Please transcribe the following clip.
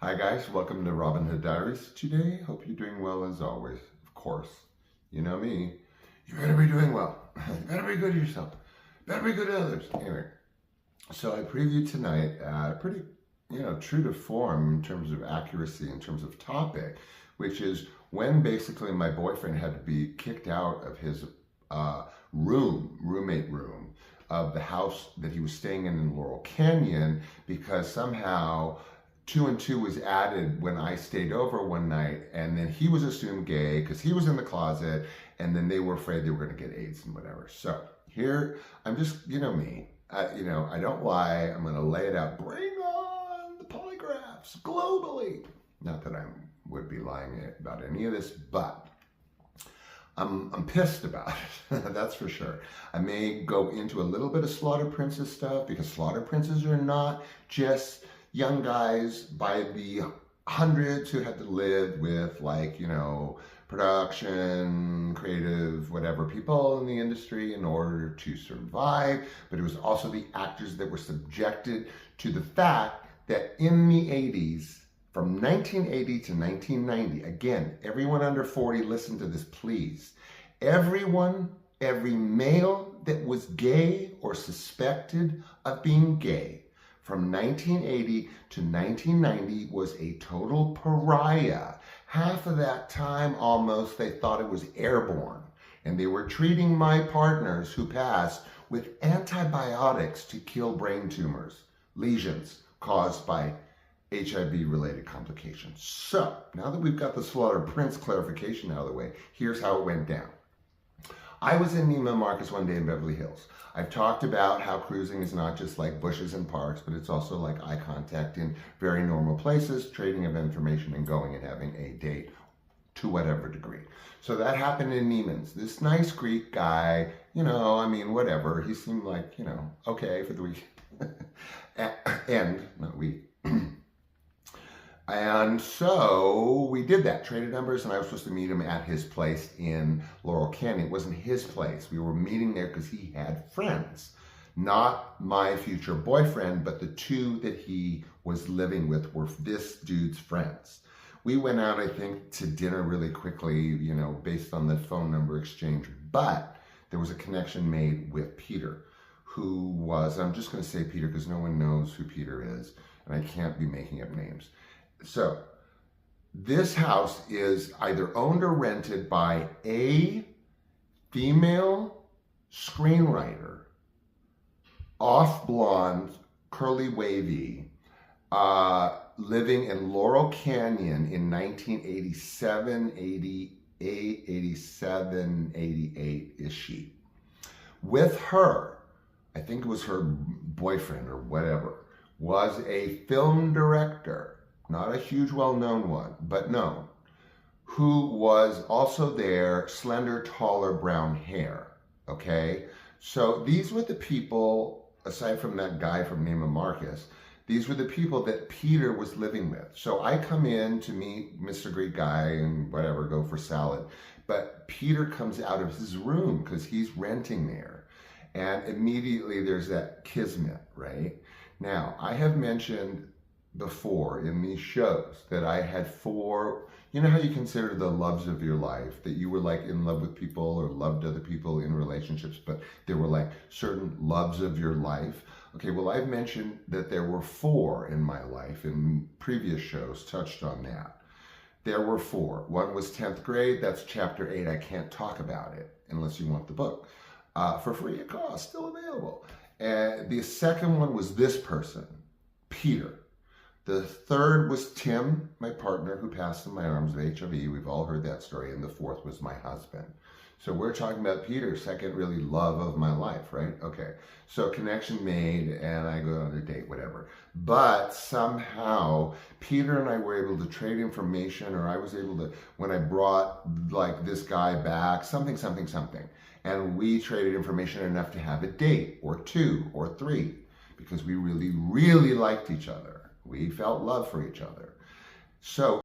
Hi guys, welcome to Robinhood Diaries. Today, hope you're doing well as always. Of course, you know me. You better be doing well. You better be good to yourself. You better be good to others. Anyway, so I previewed tonight, pretty, true to form in terms of accuracy, in terms of topic, which is when basically my boyfriend had to be kicked out of his roommate room of the house that he was staying in Laurel Canyon because somehow 2 and 2 was added when I stayed over one night, and then he was assumed gay because he was in the closet, and then they were afraid they were going to get AIDS and whatever. So here, I'm just, me. I don't lie. I'm going to lay it out. Bring on the polygraphs globally. Not that I would be lying about any of this, but I'm pissed about it. That's for sure. I may go into a little bit of Slaughter Princess stuff because Slaughter Princes are not just young guys by the hundreds who had to live with production, creative, whatever, people in the industry in order to survive. But it was also the actors that were subjected to the fact that in the 80s, from 1980 to 1990, again, everyone under 40, listen to this, please. Every male that was gay or suspected of being gay from 1980 to 1990 was a total pariah. Half of that time, almost, they thought it was airborne. And they were treating my partners who passed with antibiotics to kill brain tumors, lesions caused by HIV-related complications. So, now that we've got the Slaughter Prince clarification out of the way, here's how it went down. I was in Neiman Marcus one day in Beverly Hills. I've talked about how cruising is not just like bushes and parks, but it's also like eye contact in very normal places, trading of information and going and having a date to whatever degree. So that happened in Neiman's. This nice Greek guy, whatever. He seemed like, okay for the week. Not week. And so we did that, traded numbers, and I was supposed to meet him at his place in Laurel Canyon. It wasn't his place. We were meeting there because he had friends. Not my future boyfriend, but the two that he was living with were this dude's friends. We went out, I think, to dinner really quickly, based on the phone number exchange. But there was a connection made with Peter, who was, I'm just going to say Peter because no one knows who Peter is, and I can't be making up names. So, this house is either owned or rented by a female screenwriter, off blonde, curly wavy, living in Laurel Canyon in 1987, 88, 87, 88 is she. With her, I think it was her boyfriend or whatever, was a film director. Not a huge well-known one, but known, who was also there, slender, taller, brown hair, okay? So these were the people, aside from that guy from Neiman Marcus, these were the people that Peter was living with. So I come in to meet Mr. Greek guy and whatever, go for salad. But Peter comes out of his room because he's renting there. And immediately there's that kismet, right? Now, I have mentioned before in these shows that I had 4, you know how you consider the loves of your life, that you were like in love with people or loved other people in relationships, but there were like certain loves of your life. Okay, well, I've mentioned that there were 4 in my life, in previous shows touched on that. There were 4. One was 10th grade, that's chapter 8. I can't talk about it unless you want the book. For free of cost, still available. And the second one was this person, Peter. The third was Tim, my partner, who passed in my arms of HIV. We've all heard that story. And the fourth was my husband. So we're talking about Peter, second really love of my life, right? Okay. So connection made, and I go on a date, whatever. But somehow Peter and I were able to trade information, or I was able to, when I brought like this guy back, something. And we traded information enough to have a date, or 2, or 3, because we really, really liked each other. We felt love for each other. So